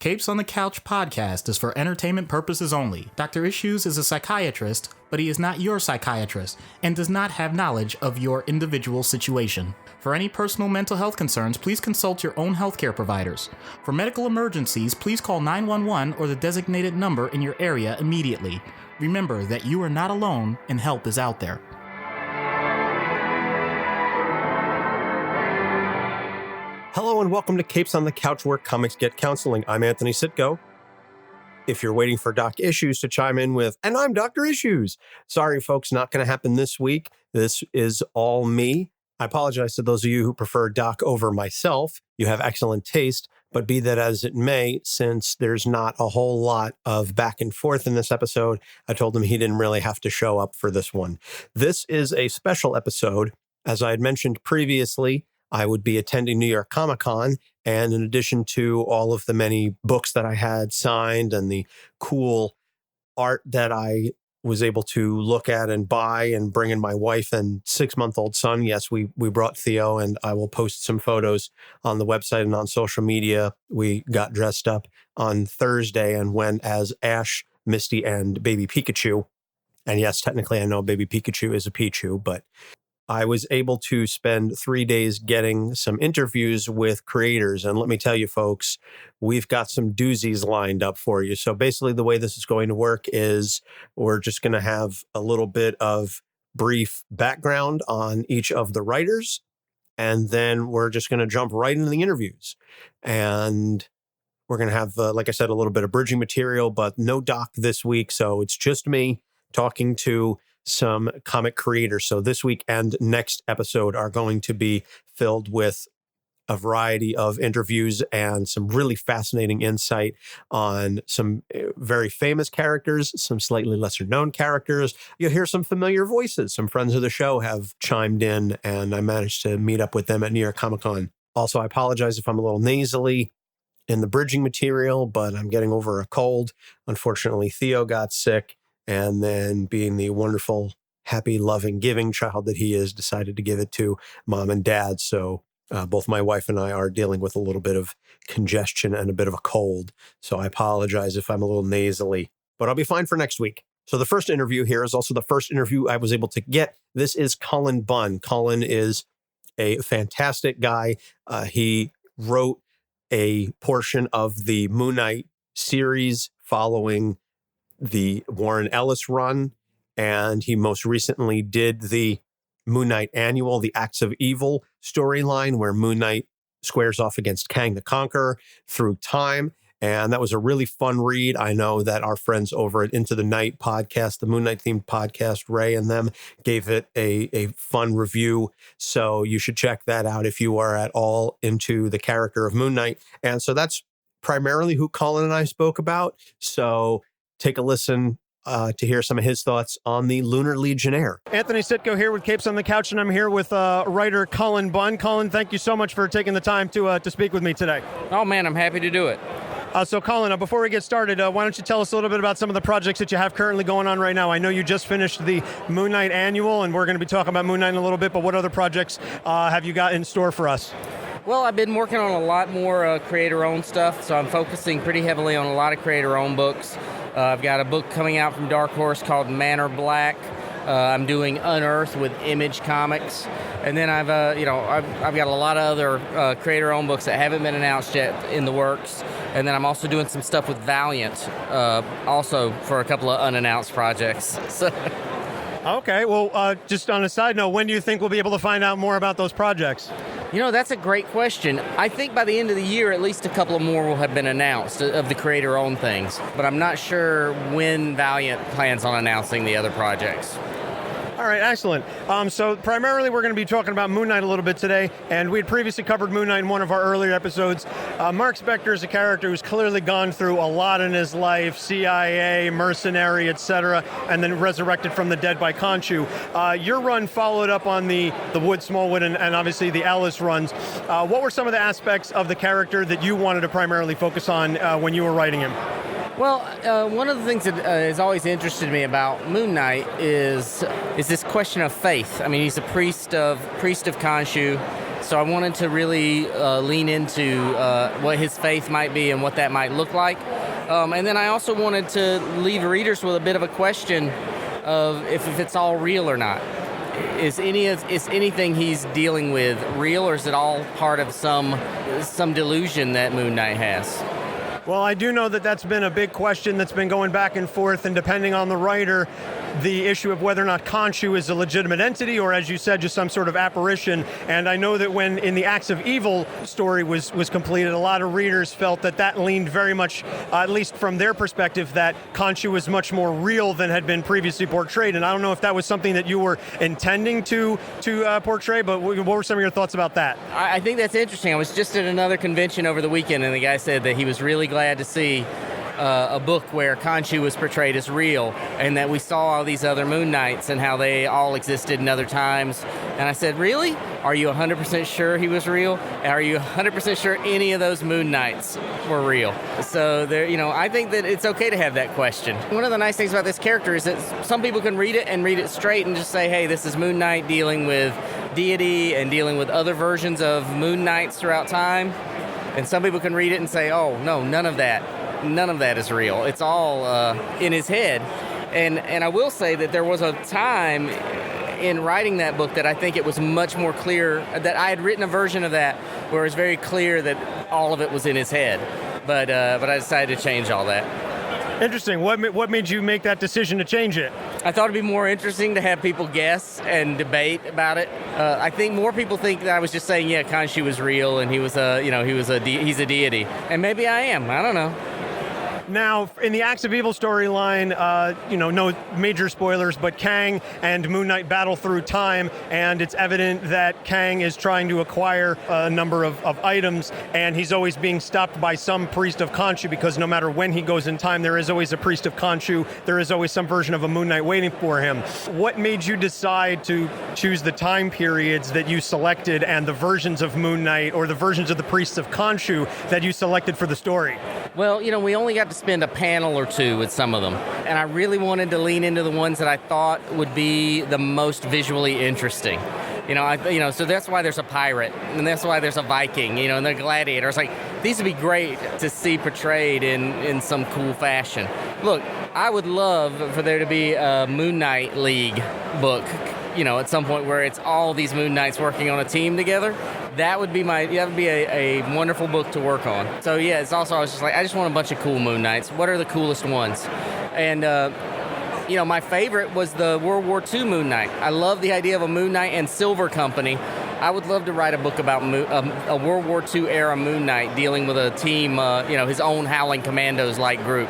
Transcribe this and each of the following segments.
Capes on the Couch podcast is for entertainment purposes only. Dr. Issues is a psychiatrist, but he is not your psychiatrist and does not have knowledge of your individual situation. For any personal mental health concerns, please consult your own healthcare providers. For medical emergencies, please call 911 or the designated number in your area immediately. Remember that you are not alone and help is out there. Hello and welcome to Capes on the Couch, where comics get counseling. I'm Anthony Sitko. If you're waiting for Doc Issues to chime in with, and I'm Dr. Issues. Sorry, folks, not going to happen this week. This is all me. I apologize to those of you who prefer Doc over myself. You have excellent taste, but be that as it may, since there's not a whole lot of back and forth in this episode, I told him he didn't really have to show up for this one. This is a special episode. As I had mentioned previously, I would be attending New York Comic Con, and in addition to all of the many books that I had signed and the cool art that I was able to look at and buy and bring in my wife and 6-month-old son. Yes, we brought Theo, and I will post some photos on the website and on social media. We got dressed up on Thursday and went as Ash, Misty, and Baby Pikachu. And yes, technically I know Baby Pikachu is a Pichu, but I was able to spend 3 days getting some interviews with creators. And let me tell you, folks, we've got some doozies lined up for you. So basically the way this is going to work is we're just going to have a little bit of brief background on each of the writers. And then we're just going to jump right into the interviews. And we're going to have, like I said, a little bit of bridging material, but no Doc this week. So it's just me talking to some comic creators. So this week and next episode are going to be filled with a variety of interviews and some really fascinating insight on some very famous characters, some slightly lesser known characters. You'll hear some familiar voices. Some friends of the show have chimed in, and I managed to meet up with them at New York Comic Con. Also, I apologize if I'm a little nasally in the bridging material, but I'm getting over a cold. Unfortunately, Theo got sick, and then being the wonderful, happy, loving, giving child that he is, decided to give it to mom and dad. So both my wife and I are dealing with a little bit of congestion and a bit of a cold. So I apologize if I'm a little nasally, but I'll be fine for next week. So the first interview here is also the first interview I was able to get. This is Cullen Bunn. Cullen is a fantastic guy. He wrote a portion of the Moon Knight series following the Warren Ellis run, and he most recently did the Moon Knight Annual, the Acts of Evil storyline, where Moon Knight squares off against Kang the Conqueror through time. And that was a really fun read. I know that our friends over at Into the Night podcast, the Moon Knight themed podcast, Ray and them gave it a fun review. So you should check that out if you are at all into the character of Moon Knight. And so that's primarily who Cullen and I spoke about. So take a listen to hear some of his thoughts on the Lunar Legionnaire. Anthony Sitko here with Capes on the Couch, and I'm here with writer Cullen Bunn. Cullen, thank you so much for taking the time to speak with me today. Oh, man, I'm happy to do it. So, Cullen, before we get started, why don't you tell us a little bit about some of the projects that you have currently going on right now? I know you just finished the Moon Knight Annual, and we're going to be talking about Moon Knight in a little bit, but what other projects have you got in store for us? Well, I've been working on a lot more creator-owned stuff, so I'm focusing pretty heavily on a lot of creator-owned books. I've got a book coming out from Dark Horse called Manor Black. I'm doing Unearthed with Image Comics, and then I've got a lot of other creator-owned books that haven't been announced yet in the works. And then I'm also doing some stuff with Valiant, also for a couple of unannounced projects. So. Okay, well, just on a side note, when do you think we'll be able to find out more about those projects? You know, that's a great question. I think by the end of the year, at least a couple of more will have been announced of the creator-owned things. But I'm not sure when Valiant plans on announcing the other projects. All right, excellent. So primarily we're going to be talking about Moon Knight a little bit today, and we had previously covered Moon Knight in one of our earlier episodes. Marc Spector is a character who's clearly gone through a lot in his life, CIA, mercenary, etc., and then resurrected from the dead by Khonshu. Your run followed up on the Wood, Smallwood, and obviously the Ellis runs. What were some of the aspects of the character that you wanted to primarily focus on when you were writing him? Well, one of the things that has always interested me about Moon Knight is this question of faith. I mean, he's a priest of Khonshu, So I wanted to really lean into what his faith might be and what that might look like. And then I also wanted to leave readers with a bit of a question of if it's all real or not. Is anything he's dealing with real, or is it all part of some delusion that Moon Knight has? Well, I do know that that's been a big question that's been going back and forth, and depending on the writer, the issue of whether or not Khonshu is a legitimate entity or, as you said, just some sort of apparition. And I know that when in the Acts of Evil story was completed, a lot of readers felt that leaned very much, at least from their perspective, that Khonshu was much more real than had been previously portrayed. And I don't know if that was something that you were intending to portray, but what were some of your thoughts about that? I think that's interesting. I was just at another convention over the weekend, and the guy said that he was really glad to see a book where Khonshu was portrayed as real, and that we saw all these other Moon Knights and how they all existed in other times. And I said, really? Are you 100% sure he was real? Are you 100% sure any of those Moon Knights were real? So there, I think that it's okay to have that question. One of the nice things about this character is that some people can read it and read it straight and just say, hey, this is Moon Knight dealing with deity and dealing with other versions of Moon Knights throughout time. And some people can read it and say, oh, no, none of that is real. It's all in his head. And I will say that there was a time in writing that book that I think it was much more clear, that I had written a version of that where it was very clear that all of it was in his head. But I decided to change all that. Interesting. What made you make that decision to change it? I thought it'd be more interesting to have people guess and debate about it. I think more people think that I was just saying, yeah, Khonshu was real and he's a deity. And maybe I am. I don't know. Now, in the Acts of Evil storyline, no major spoilers, but Kang and Moon Knight battle through time, and it's evident that Kang is trying to acquire a number of items, and he's always being stopped by some priest of Khonshu, because no matter when he goes in time, there is always a priest of Khonshu. There is always some version of a Moon Knight waiting for him. What made you decide to choose the time periods that you selected and the versions of Moon Knight, or the versions of the priests of Khonshu that you selected for the story? Well, we only got to spend a panel or two with some of them, and I really wanted to lean into the ones that I thought would be the most visually interesting. So that's why there's a pirate, and that's why there's a Viking, and the gladiator. It's like, these would be great to see portrayed in some cool fashion. Look, I would love for there to be a Moon Knight League book, at some point where it's all these Moon Knights working on a team together. That would be a wonderful book to work on. So yeah, it's also, I was just like, I just want a bunch of cool Moon Knights. What are the coolest ones? And my favorite was the World War II Moon Knight. I love the idea of a Moon Knight and Silver Company. I would love to write a book about a World War II era Moon Knight dealing with a team, his own Howling Commandos-like group.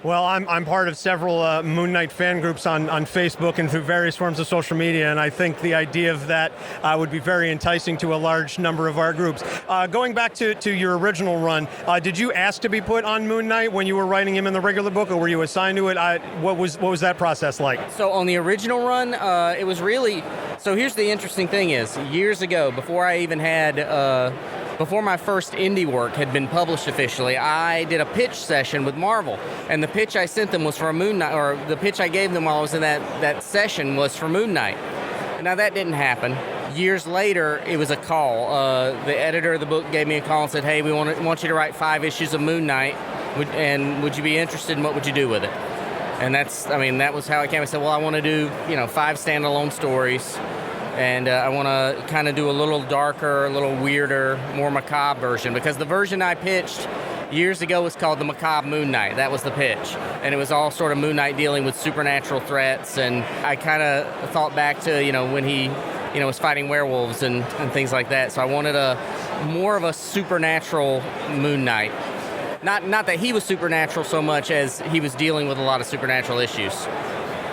Well, I'm part of several Moon Knight fan groups on Facebook and through various forms of social media, and I think the idea of that would be very enticing to a large number of our groups. Going back to your original run, did you ask to be put on Moon Knight when you were writing him in the regular book, or were you assigned to it? What was that process like? So on the original run, it was really... So here's the interesting thing is, years ago, before I even had... Before my first indie work had been published officially, I did a pitch session with Marvel, and the pitch I sent them was for a Moon Knight, or the pitch I gave them while I was in that session was for Moon Knight. Now that didn't happen. Years later, it was a call. The editor of the book gave me a call and said, hey, we want you to write 5 issues of Moon Knight, and would you be interested, and what would you do with it? And that was how it came. I said, well, I want to do 5 standalone stories. And I want to kind of do a little darker, a little weirder, more macabre version, because the version I pitched years ago was called the Macabre Moon Knight. That was the pitch. And it was all sort of Moon Knight dealing with supernatural threats. And I kind of thought back to, when he, was fighting werewolves and things like that. So I wanted more of a supernatural Moon Knight. Not that he was supernatural so much as he was dealing with a lot of supernatural issues.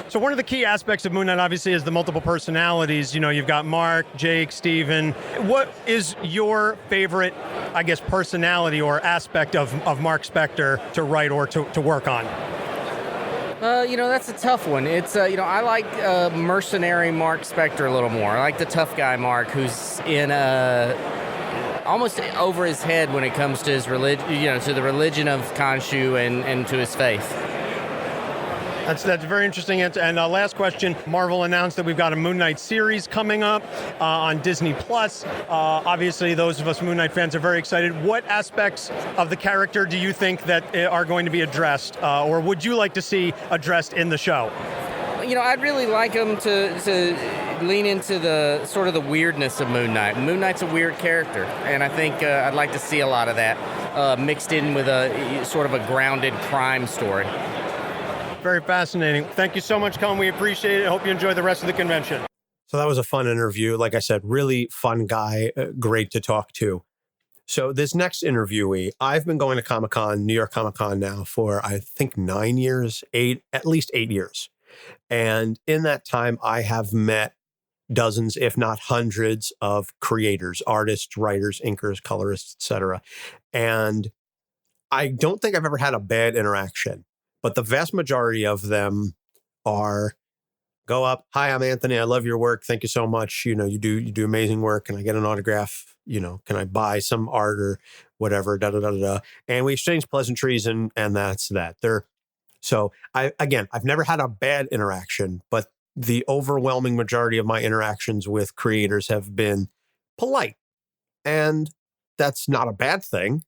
So one of the key aspects of Moon Knight, obviously, is the multiple personalities. You've got Marc, Jake, Steven. What is your favorite, personality or aspect of Marc Spector to write or to work on? That's a tough one. It's, I like mercenary Marc Spector a little more. I like the tough guy Marc, who's in almost over his head when it comes to his religion, to the religion of Khonshu and to his faith. That's a very interesting answer. And last question, Marvel announced that we've got a Moon Knight series coming up on Disney+. Obviously, those of us Moon Knight fans are very excited. What aspects of the character do you think that are going to be addressed, or would you like to see addressed in the show? I'd really like them to lean into the sort of the weirdness of Moon Knight. Moon Knight's a weird character, and I think I'd like to see a lot of that mixed in with a sort of a grounded crime story. Very fascinating. Thank you so much, Cullen. We appreciate it. I hope you enjoy the rest of the convention. So that was a fun interview. Like I said, really fun guy, great to talk to. So this next interviewee, I've been going to Comic-Con, New York Comic-Con now for, I think, 9 years, at least 8 years. And in that time, I have met dozens, if not hundreds, of creators, artists, writers, inkers, colorists, etc. And I don't think I've ever had a bad interaction, but the vast majority of them are go up, "Hi, I'm Anthony. I love your work. Thank you so much. You do amazing work. Can I get an autograph? Can I buy some art or whatever?" Da da da da. And we exchange pleasantries, and that's that. So I've never had a bad interaction, but the overwhelming majority of my interactions with creators have been polite. And that's not a bad thing.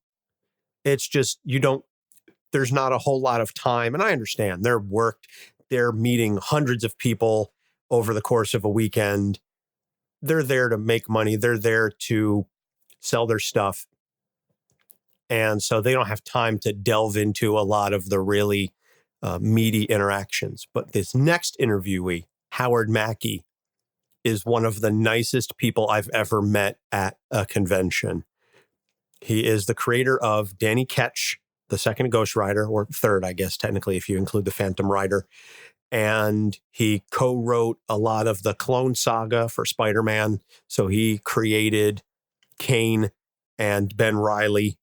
It's just, there's not a whole lot of time. And I understand they're meeting hundreds of people over the course of a weekend. They're there to make money. They're there to sell their stuff. And so they don't have time to delve into a lot of the really meaty interactions. But this next interviewee, Howard Mackie, is one of the nicest people I've ever met at a convention. He is the creator of Danny Ketch, the second Ghost Rider, or third, I guess, technically, if you include the Phantom Rider. And he co-wrote a lot of the Clone Saga for Spider-Man. So he created Kane and Ben Reilly.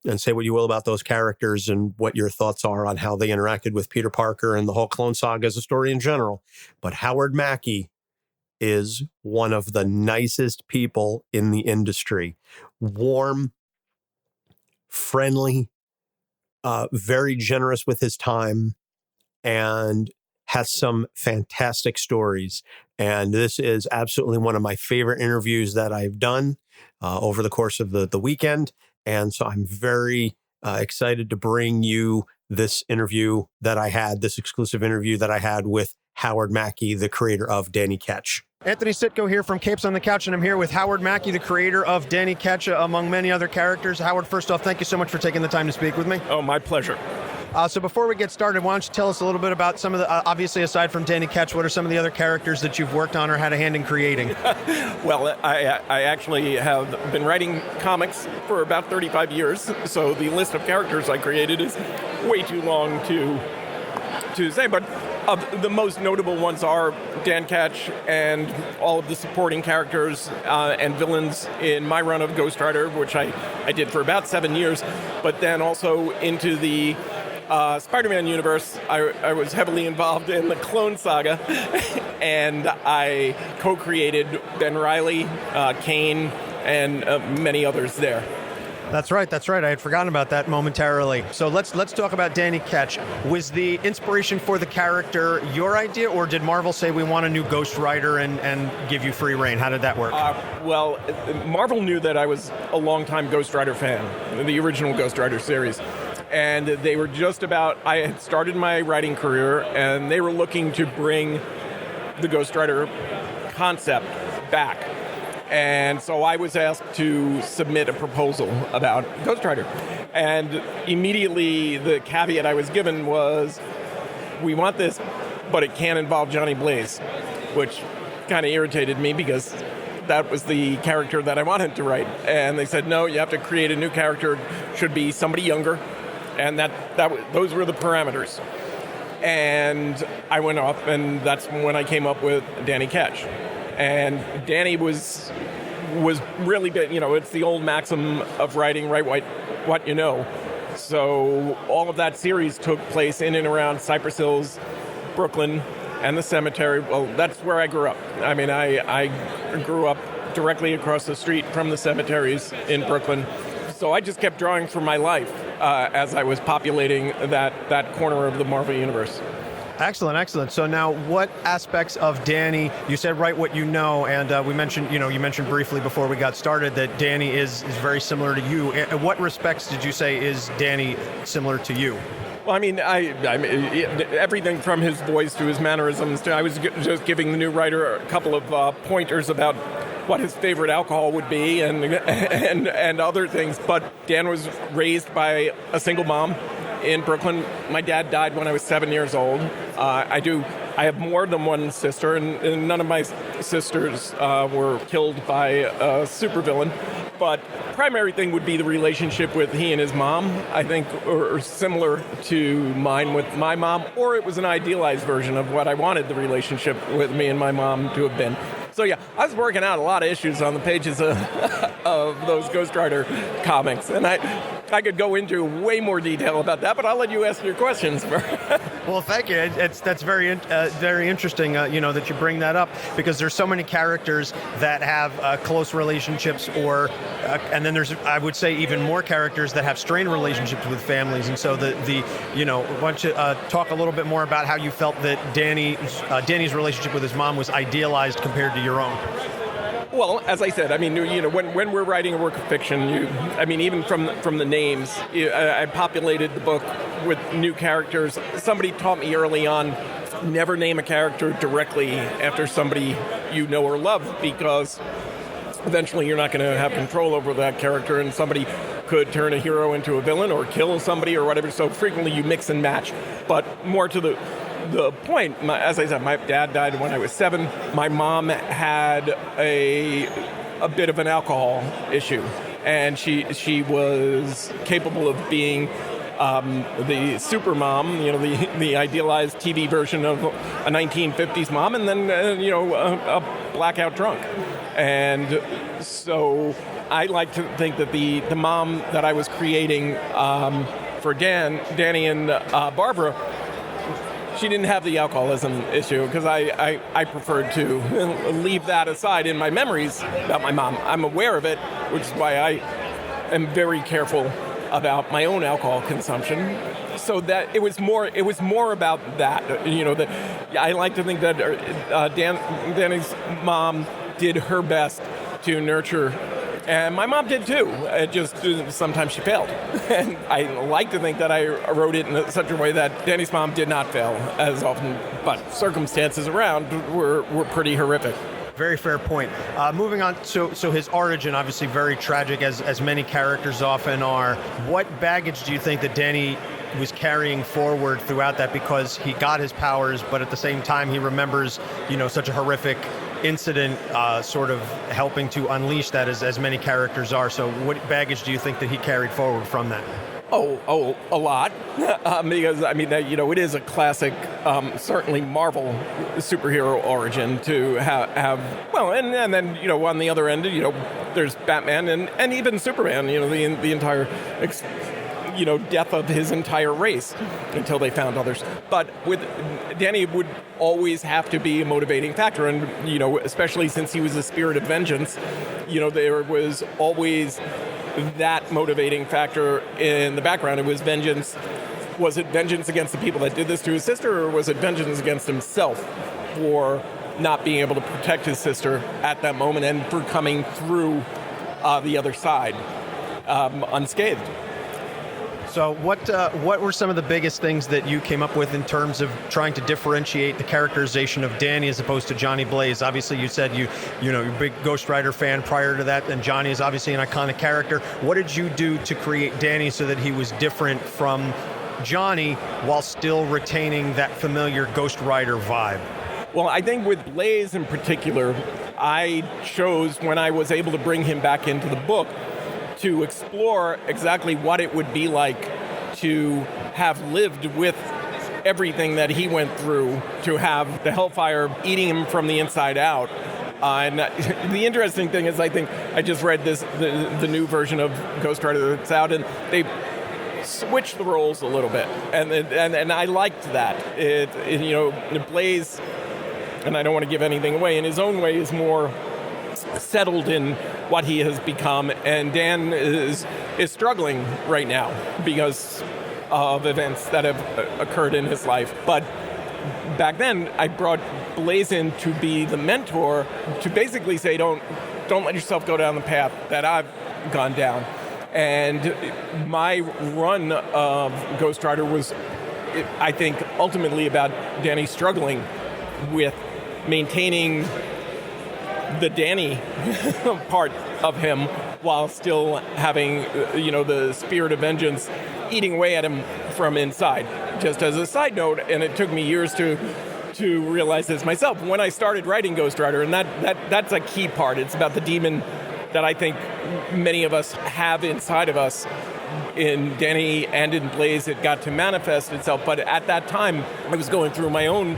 And say what you will about those characters and what your thoughts are on how they interacted with Peter Parker and the whole Clone Saga as a story in general. But Howard Mackie is one of the nicest people in the industry. Warm, friendly, very generous with his time, and has some fantastic stories. And this is absolutely one of my favorite interviews that I've done over the course of the weekend. And so I'm very excited to bring you this exclusive interview that I had with Howard Mackie, the creator of Danny Ketch. Anthony Sitko here from Capes on the Couch, and I'm here with Howard Mackie, the creator of Danny Ketch, among many other characters. Howard, first off, thank you so much for taking the time to speak with me. Oh, my pleasure. So before we get started, why don't you tell us a little bit about some of the, obviously aside from Danny Ketch, what are some of the other characters that you've worked on or had a hand in creating? Well, I actually have been writing comics for about 35 years, so the list of characters I created is way too long to say, but the most notable ones are Dan Ketch and all of the supporting characters and villains in my run of Ghost Rider, which I did for about 7 years, but then also into the Spider-Man universe. I was heavily involved in the Clone Saga, and I co-created Ben Reilly, Kane, and many others there. That's right. I had forgotten about that momentarily. So let's talk about Danny Ketch. Was the inspiration for the character your idea, or did Marvel say we want a new Ghost Rider and give you free reign? How did that work? Well, Marvel knew that I was a longtime Ghost Rider fan, the original Ghost Rider series. And they were I had started my writing career, and they were looking to bring the Ghost Rider concept back. And so I was asked to submit a proposal about Ghost Rider. And immediately the caveat I was given was, we want this, but it can't involve Johnny Blaze, which kind of irritated me because that was the character that I wanted to write. And they said, no, you have to create a new character, should be somebody younger. And those were the parameters. And I went off, and that's when I came up with Danny Ketch. And Danny was really good. It's the old maxim of writing, write what you know. So all of that series took place in and around Cypress Hills, Brooklyn, and the cemetery. Well, that's where I grew up. I mean, I grew up directly across the street from the cemeteries in Brooklyn. So I just kept drawing for my life as I was populating that corner of the Marvel Universe. Excellent. So now, what aspects of Danny? You said write what you know, and you mentioned briefly before we got started that Danny is very similar to you. In what respects did you say is Danny similar to you? Well, I mean, everything from his voice to his mannerisms. I was just giving the new writer a couple of pointers about what his favorite alcohol would be and other things. But Dan was raised by a single mom in Brooklyn. My dad died when I was 7 years old. I have more than one sister, and none of my sisters were killed by a supervillain. But primary thing would be the relationship with he and his mom, I think, or similar to mine with my mom, or it was an idealized version of what I wanted the relationship with me and my mom to have been. So yeah, I was working out a lot of issues on the pages of those Ghost Rider comics, and I could go into way more detail about that, but I'll let you ask your questions. Well, thank you. That's very interesting, that you bring that up, because there's so many characters that have close relationships, and then there's, I would say, even more characters that have strained relationships with families. And so why don't you talk a little bit more about how you felt that Danny's relationship with his mom was idealized compared to your own? Well, as I said, I mean, when we're writing a work of fiction, even from the names, I populated the book with new characters. Somebody taught me early on, never name a character directly after somebody you know or love, because eventually you're not going to have control over that character, and somebody could turn a hero into a villain or kill somebody or whatever. So frequently you mix and match. But more to the point, as I said, my dad died when I was 7. My mom had a bit of an alcohol issue, and she was capable of being the super mom, the idealized TV version of a 1950s mom, and then a blackout drunk. And so I like to think that the mom that I was creating for Danny and Barbara, she didn't have the alcoholism issue, because I preferred to leave that aside in my memories about my mom. I'm aware of it, which is why I am very careful about my own alcohol consumption. So that it was more about that. That I like to think that Danny's mom did her best to nurture. And my mom did too. It just sometimes she failed. And I like to think that I wrote it in such a way that Danny's mom did not fail as often, but circumstances around were pretty horrific. Very fair point. Moving on, so his origin, obviously very tragic, as many characters often are. What baggage do you think that Danny was carrying forward throughout that? Because he got his powers, but at the same time he remembers, such a horrific incident, sort of helping to unleash that, as many characters are. So what baggage do you think that he carried forward from that? Oh, a lot. Because, it is a classic, certainly Marvel superhero origin to have and then, on the other end, there's Batman and even Superman, the entire death of his entire race until they found others. But with Danny, it would always have to be a motivating factor, and especially since he was a spirit of vengeance, there was always that motivating factor in the background. It was vengeance. Was it vengeance against the people that did this to his sister, or was it vengeance against himself for not being able to protect his sister at that moment and for coming through the other side unscathed? So what were some of the biggest things that you came up with in terms of trying to differentiate the characterization of Danny as opposed to Johnny Blaze? Obviously, you said you're a big Ghost Rider fan prior to that, and Johnny is obviously an iconic character. What did you do to create Danny so that he was different from Johnny while still retaining that familiar Ghost Rider vibe? Well, I think with Blaze in particular, I chose, when I was able to bring him back into the book, to explore exactly what it would be like to have lived with everything that he went through, to have the Hellfire eating him from the inside out. And the interesting thing is, I think I just read the new version of Ghost Rider that's out, and they switched the roles a little bit, and I liked that. Blaze, and I don't want to give anything away, in his own way is more settled in what he has become, and Dan is struggling right now because of events that have occurred in his life. But back then, I brought Blaze in to be the mentor, to basically say, don't let yourself go down the path that I've gone down. And my run of Ghost Rider was, I think, ultimately about Danny struggling with maintaining the Danny part of him while still having, the spirit of vengeance eating away at him from inside. Just as a side note, and it took me years to realize this myself, when I started writing Ghost Rider, and that's a key part. It's about the demon that I think many of us have inside of us. In Danny and in Blaze, it got to manifest itself. But at that time, I was going through my own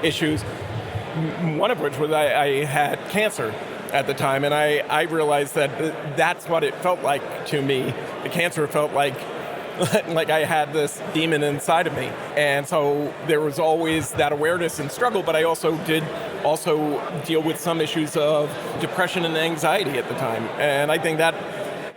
issues, one of which was I had cancer at the time, and I realized that that's what it felt like to me. The cancer felt like I had this demon inside of me. And so there was always that awareness and struggle, but I also did deal with some issues of depression and anxiety at the time. And I think that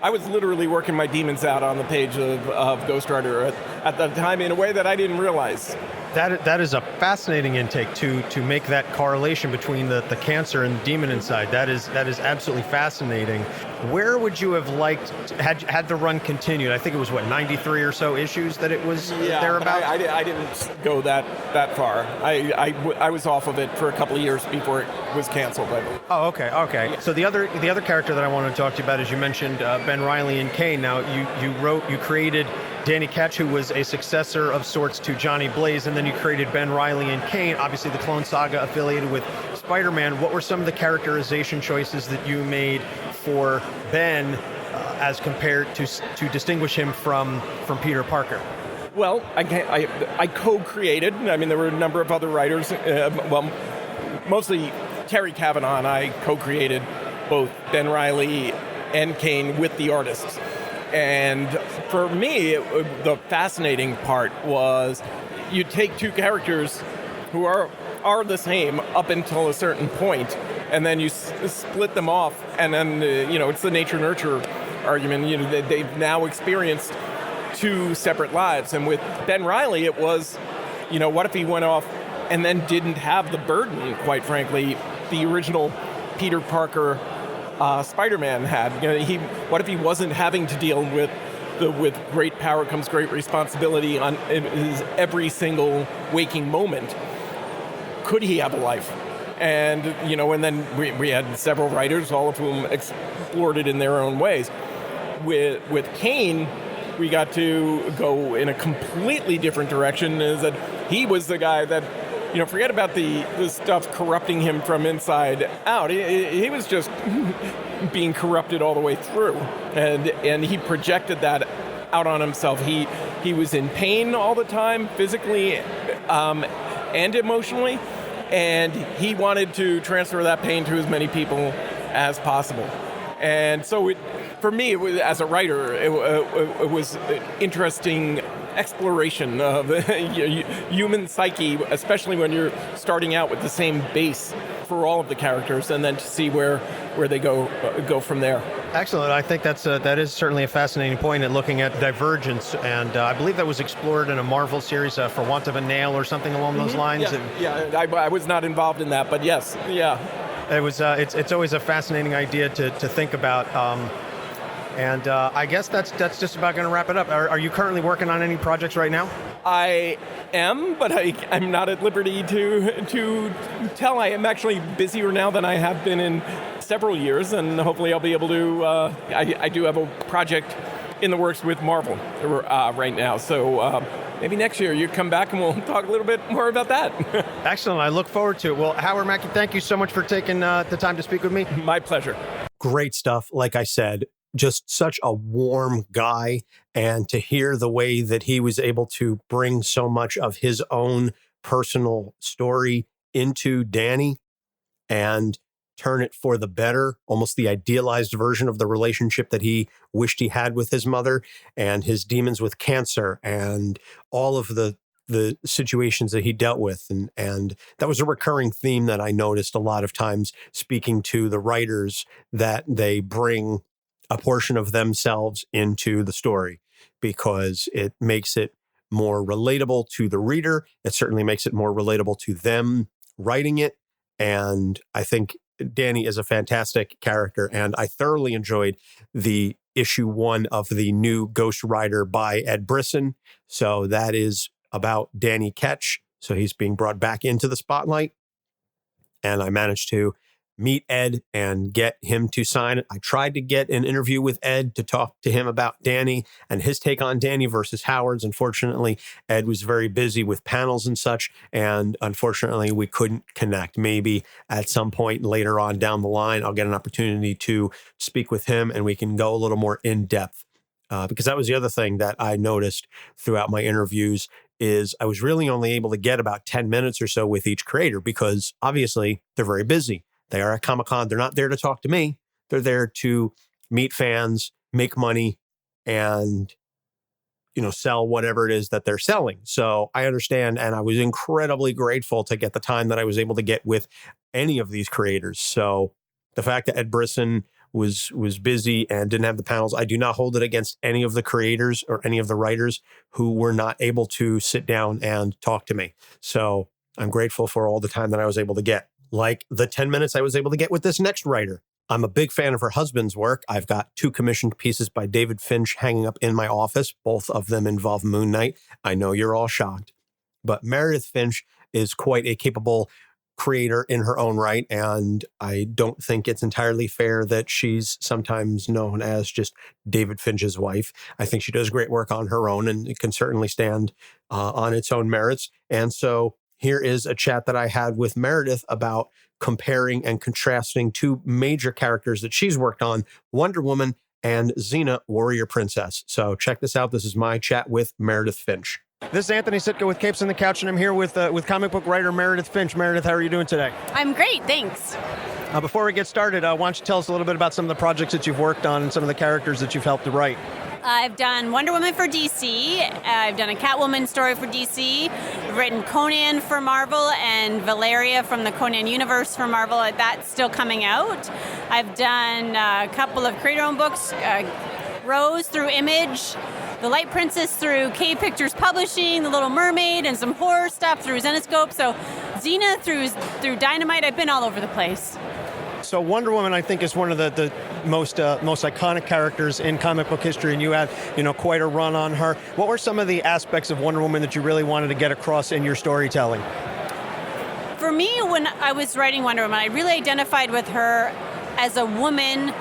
I was literally working my demons out on the page of Ghost Rider at the time in a way that I didn't realize. That is a fascinating intake to make that correlation between the cancer and the demon inside. That is absolutely fascinating. Where would you have liked had the run continued? I think it was 93 or so issues that it was thereabouts. I didn't go that far. I was off of it for a couple of years before it was canceled. Oh, okay. So the other character that I want to talk to you about is, you mentioned Ben Reilly and Kane. Now you created Danny Ketch, who was a successor of sorts to Johnny Blaze, and then you created Ben Reilly and Kane, obviously the Clone Saga affiliated with Spider-Man. What were some of the characterization choices that you made for Ben as compared to distinguish him from Peter Parker? Well, I co-created. I mean, there were a number of other writers. Mostly Terry Cavanaugh and I co-created both Ben Reilly and Kane with the artists. And for me, the fascinating part was you take two characters who are the same up until a certain point, and then you split them off, and then, it's the nature-nurture argument. They've now experienced two separate lives. And with Ben Reilly, it was, what if he went off and then didn't have the burden, quite frankly, the original Peter Parker Spider-Man had. What if he wasn't having to deal with great power comes great responsibility on his every single waking moment? Could he have a life? And and then we had several writers, all of whom explored it in their own ways. With Kane, we got to go in a completely different direction. Is that he was the guy that, forget about the stuff corrupting him from inside out. He was just being corrupted all the way through, and he projected that out on himself. He was in pain all the time, physically and emotionally, and he wanted to transfer that pain to as many people as possible. And so for me, as a writer, it was an interesting exploration of human psyche, especially when you're starting out with the same base for all of the characters, and then to see where they go from there. Excellent. I think that is certainly a fascinating point in looking at divergence, and I believe that was explored in a Marvel series, For Want of a Nail or something along those lines. I was not involved in that, but yes, yeah. It was. It's always a fascinating idea to think about. And I guess that's just about going to wrap it up. Are you currently working on any projects right now? I am, but I'm not at liberty to tell. I am actually busier now than I have been in several years, and hopefully I'll be able to. I do have a project in the works with Marvel right now, so maybe next year you come back and we'll talk a little bit more about that. Excellent. I look forward to it. Well, Howard, Mackie, thank you so much for taking the time to speak with me. My pleasure. Great stuff. Like I said, just such a warm guy, and to hear the way that he was able to bring so much of his own personal story into Danny and turn it for the better, almost the idealized version of the relationship that he wished he had with his mother, and his demons with cancer and all of the situations that he dealt with. And that was a recurring theme that I noticed a lot of times speaking to the writers, that they bring a portion of themselves into the story because it makes it more relatable to the reader. It certainly makes it more relatable to them writing it. And I think Danny is a fantastic character. And I thoroughly enjoyed the issue 1 of the new Ghost Rider by Ed Brisson. So that is about Danny Ketch. So he's being brought back into the spotlight. And I managed to meet Ed and get him to sign it. I tried to get an interview with Ed to talk to him about Danny and his take on Danny versus Howard's. Unfortunately, Ed was very busy with panels and such, and unfortunately, we couldn't connect. Maybe at some point later on down the line, I'll get an opportunity to speak with him and we can go a little more in depth. Because that was the other thing that I noticed throughout my interviews is I was really only able to get about 10 minutes or so with each creator because obviously they're very busy. They are at Comic-Con. They're not there to talk to me. They're there to meet fans, make money, and, sell whatever it is that they're selling. So I understand, and I was incredibly grateful to get the time that I was able to get with any of these creators. So the fact that Ed Brisson was busy and didn't have the panels, I do not hold it against any of the creators or any of the writers who were not able to sit down and talk to me. So I'm grateful for all the time that I was able to get. Like the 10 minutes I was able to get with this next writer. I'm a big fan of her husband's work. I've got 2 commissioned pieces by David Finch hanging up in my office. Both of them involve Moon Knight. I know you're all shocked. But Meredith Finch is quite a capable creator in her own right. And I don't think it's entirely fair that she's sometimes known as just David Finch's wife. I think she does great work on her own and it can certainly stand on its own merits. And so here is a chat that I had with Meredith about comparing and contrasting 2 major characters that she's worked on, Wonder Woman and Xena, Warrior Princess. So check this out. This is my chat with Meredith Finch. This is Anthony Sitka with Capes on the Couch, and I'm here with comic book writer Meredith Finch. Meredith, how are you doing today? I'm great, thanks. Before we get started, why don't you tell us a little bit about some of the projects that you've worked on and some of the characters that you've helped to write? I've done Wonder Woman for DC, I've done a Catwoman story for DC, I've written Conan for Marvel, and Valeria from the Conan universe for Marvel. That's still coming out. I've done a couple of creator-owned books, Rose through Image, The Light Princess through Cave Pictures Publishing, The Little Mermaid, and some horror stuff through Zenescope. So Xena through Dynamite. I've been all over the place. So Wonder Woman, I think, is one of the most iconic characters in comic book history, and you had, quite a run on her. What were some of the aspects of Wonder Woman that you really wanted to get across in your storytelling? For me, when I was writing Wonder Woman, I really identified with her as a woman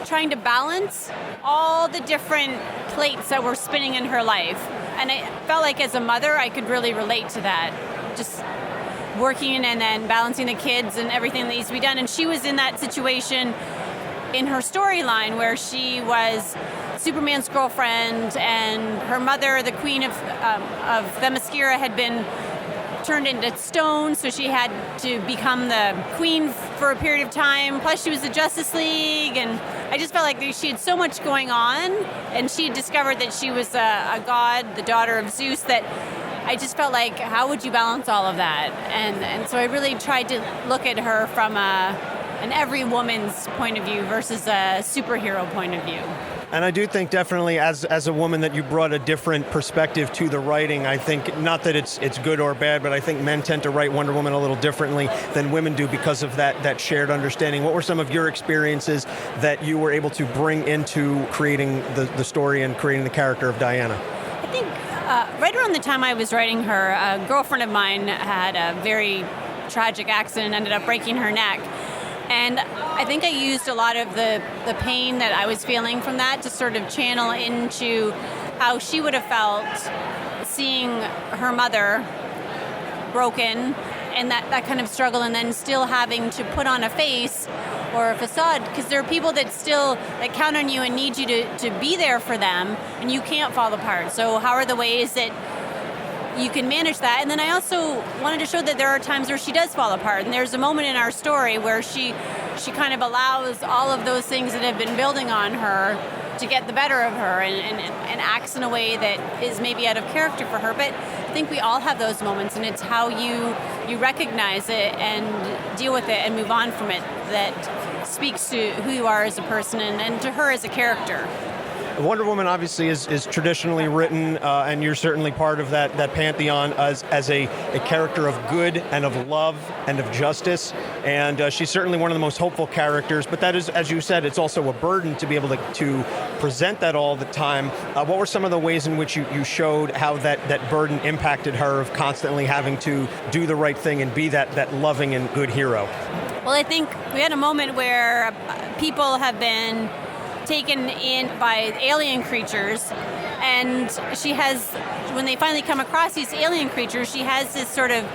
trying to balance all the different plates that were spinning in her life. And I felt like as a mother, I could really relate to that. Just working and then balancing the kids and everything that needs to be done. And she was in that situation in her storyline where she was Superman's girlfriend and her mother, the queen of Themyscira, had been turned into stone, so she had to become the queen for a period of time. Plus she was the Justice League, and I just felt like she had so much going on, and she had discovered that she was a god, the daughter of Zeus, that I just felt like, how would you balance all of that? And so I really tried to look at her from an every woman's point of view versus a superhero point of view. And I do think definitely as a woman that you brought a different perspective to the writing. I think not that it's good or bad, but I think men tend to write Wonder Woman a little differently than women do because of that shared understanding. What were some of your experiences that you were able to bring into creating the story and creating the character of Diana? I think right around the time I was writing her, a girlfriend of mine had a very tragic accident, ended up breaking her neck. And I think I used a lot of the pain that I was feeling from that to sort of channel into how she would have felt seeing her mother broken and that kind of struggle, and then still having to put on a face or a facade, because there are people that still count on you and need you to be there for them, and you can't fall apart. So how are the ways that you can manage that? And then I also wanted to show that there are times where she does fall apart. And there's a moment in our story where she kind of allows all of those things that have been building on her to get the better of her and acts in a way that is maybe out of character for her. But I think we all have those moments, and it's how you recognize it and deal with it and move on from it that speaks to who you are as a person and to her as a character. Wonder Woman obviously is traditionally written, and you're certainly part of that pantheon as a character of good and of love and of justice. And she's certainly one of the most hopeful characters. But that is, as you said, it's also a burden to be able to present that all the time. What were some of the ways in which you showed how that burden impacted her of constantly having to do the right thing and be that loving and good hero? Well, I think we had a moment where people have been taken in by alien creatures, and she has, when they finally come across these alien creatures, she has this sort of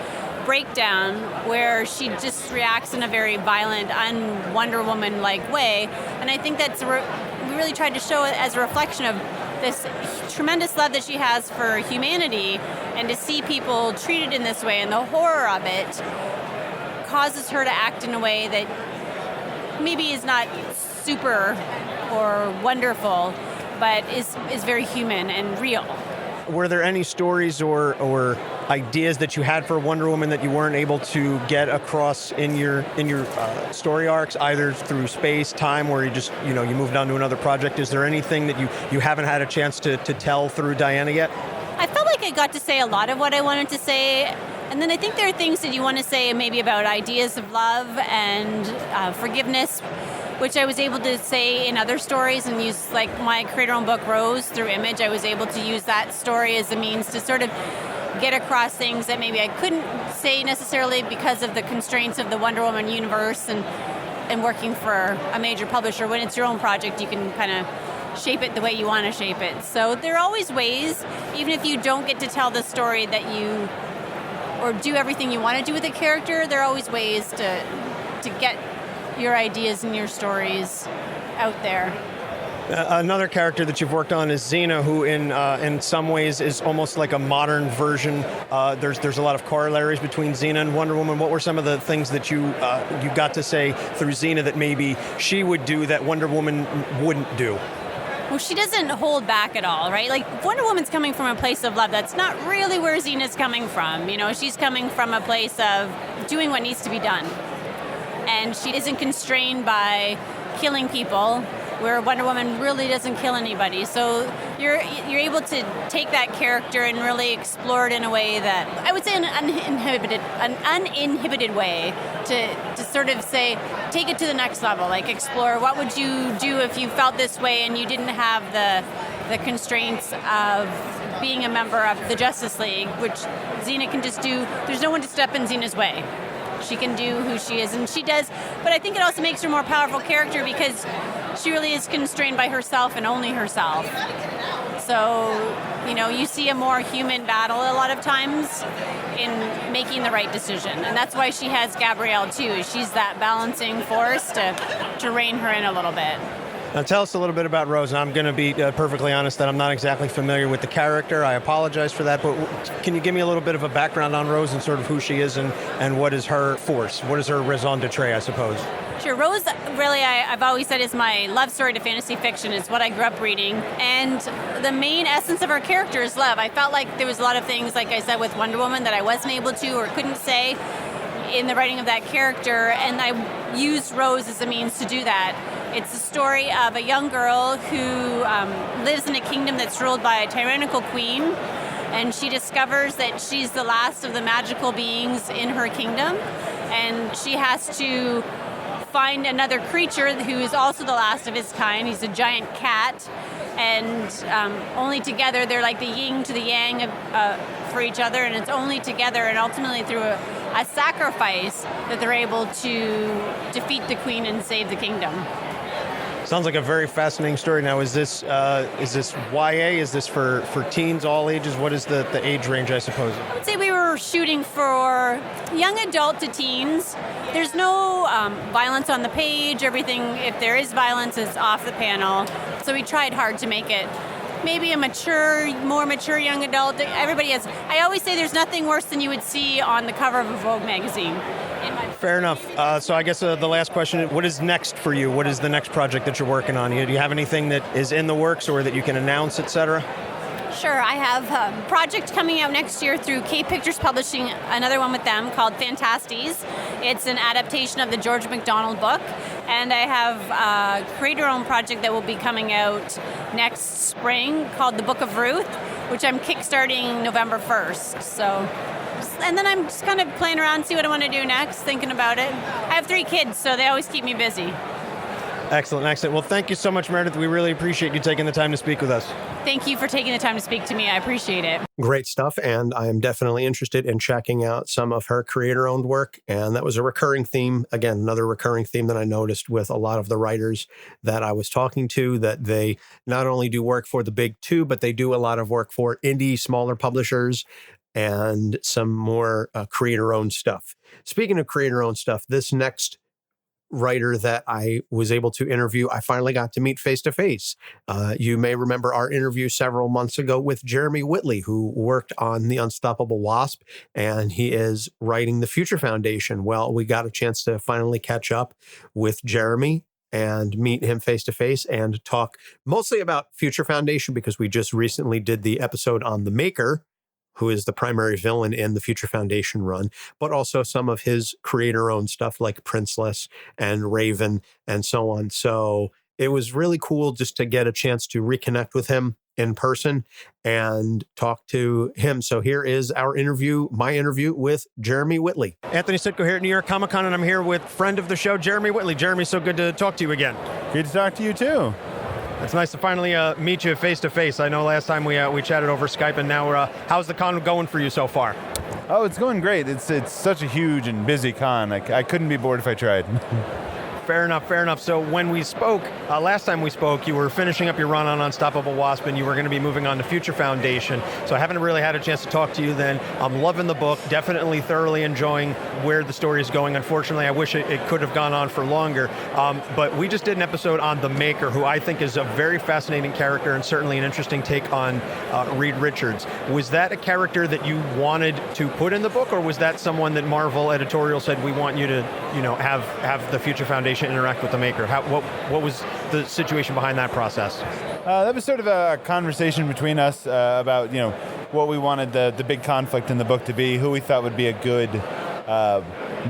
breakdown where she just reacts in a very violent, un-Wonder Woman-like way. And I think that's we really tried to show it as a reflection of this tremendous love that she has for humanity, and to see people treated in this way and the horror of it causes her to act in a way that maybe is not super or wonderful, but is very human and real. Were there any stories or ideas that you had for Wonder Woman that you weren't able to get across in your story arcs, either through space, time, where you moved on to another project? Is there anything that you haven't had a chance to tell through Diana yet? I felt like I got to say a lot of what I wanted to say. And then I think there are things that you want to say maybe about ideas of love and forgiveness, which I was able to say in other stories and use, like my creator-owned book, Rose, through Image. I was able to use that story as a means to sort of get across things that maybe I couldn't say necessarily because of the constraints of the Wonder Woman universe and working for a major publisher. When it's your own project, you can kind of shape it the way you want to shape it. So there are always ways, even if you don't get to tell the story that you, or do everything you want to do with a character, there are always ways to get your ideas and your stories out there. Another character that you've worked on is Xena, who in some ways is almost like a modern version. There's a lot of corollaries between Xena and Wonder Woman. What were some of the things that you got to say through Xena that maybe she would do that Wonder Woman wouldn't do? Well, she doesn't hold back at all, right? Like, Wonder Woman's coming from a place of love. That's not really where Xena's coming from. You know, she's coming from a place of doing what needs to be done. And she isn't constrained by killing people, where Wonder Woman really doesn't kill anybody. So you're able to take that character and really explore it in a way that, I would say an uninhibited way to sort of say, take it to the next level, like explore what would you do if you felt this way and you didn't have the constraints of being a member of the Justice League, which Xena can just do. There's no one to step in Xena's way. She can do who she is, and she does. But I think it also makes her a more powerful character because she really is constrained by herself and only herself. So, you see a more human battle a lot of times in making the right decision. And that's why she has Gabrielle, too. She's that balancing force to rein her in a little bit. Now tell us a little bit about Rose. And I'm going to be perfectly honest that I'm not exactly familiar with the character. I apologize for that. But can you give me a little bit of a background on Rose and sort of who she is and what is her force? What is her raison d'etre, I suppose? Sure. Rose, really, I've always said, is my love story to fantasy fiction. It's what I grew up reading. And the main essence of her character is love. I felt like there was a lot of things, like I said, with Wonder Woman that I wasn't able to or couldn't say in the writing of that character. And I used Rose as a means to do that. It's a story of a young girl who lives in a kingdom that's ruled by a tyrannical queen, and she discovers that she's the last of the magical beings in her kingdom, and she has to find another creature who is also the last of his kind. He's a giant cat, and only together, they're like the yin to the yang for each other, and it's only together and ultimately through a sacrifice that they're able to defeat the queen and save the kingdom. Sounds like a very fascinating story. Now, is this YA? Is this for teens, all ages? What is the age range, I suppose? I would say we were shooting for young adult to teens. There's no violence on the page. Everything, if there is violence, is off the panel. So we tried hard to make it maybe a more mature young adult. Everybody has. I always say there's nothing worse than you would see on the cover of a Vogue magazine. Fair enough. So I guess the last question, what is next for you? What is the next project that you're working on? Do you have anything that is in the works or that you can announce, etc.? Sure. I have a project coming out next year through K Pictures Publishing, another one with them called Fantasties. It's an adaptation of the George MacDonald book, And I have a creator-owned project that will be coming out next spring called The Book of Ruth, which I'm kickstarting November 1st. So, and then I'm just kind of playing around, see what I want to do next, thinking about it. I have 3 kids, so they always keep me busy. Excellent, excellent. Well, thank you so much, Meredith. We really appreciate you taking the time to speak with us. Thank you for taking the time to speak to me. I appreciate it. Great stuff, and I am definitely interested in checking out some of her creator-owned work, and that was a recurring theme. Again, another recurring theme that I noticed with a lot of the writers that I was talking to, that they not only do work for the big 2, but they do a lot of work for indie, smaller publishers, and some more creator-owned stuff. Speaking of creator-owned stuff, this next writer that I was able to interview, I finally got to meet face-to-face. You may remember our interview several months ago with Jeremy Whitley, who worked on The Unstoppable Wasp, and he is writing the Future Foundation. Well, we got a chance to finally catch up with Jeremy and meet him face-to-face and talk mostly about Future Foundation, because we just recently did the episode on The Maker, who is the primary villain in the Future Foundation run, but also some of his creator-owned stuff like Princeless and Raven and so on. So it was really cool just to get a chance to reconnect with him in person and talk to him. So here is our interview, my interview with Jeremy Whitley. Anthony Sitko here at New York Comic Con, and I'm here with friend of the show, Jeremy Whitley. Jeremy, so good to talk to you again. Good to talk to you too. It's nice to finally meet you face to face. I know last time we chatted over Skype, and now how's the con going for you so far? Oh, it's going great. It's such a huge and busy con. I couldn't be bored if I tried. Fair enough, fair enough. So when we spoke, last time we spoke, you were finishing up your run on Unstoppable Wasp, and you were going to be moving on to Future Foundation. So I haven't really had a chance to talk to you then. I'm loving the book, definitely thoroughly enjoying where the story is going. Unfortunately, I wish it could have gone on for longer. But we just did an episode on The Maker, who I think is a very fascinating character and certainly an interesting take on Reed Richards. Was that a character that you wanted to put in the book, or was that someone that Marvel editorial said, we want you to, have the Future Foundation interact with the Maker? What was the situation behind that process? That was sort of a conversation between us about what we wanted the big conflict in the book to be, who we thought would be a good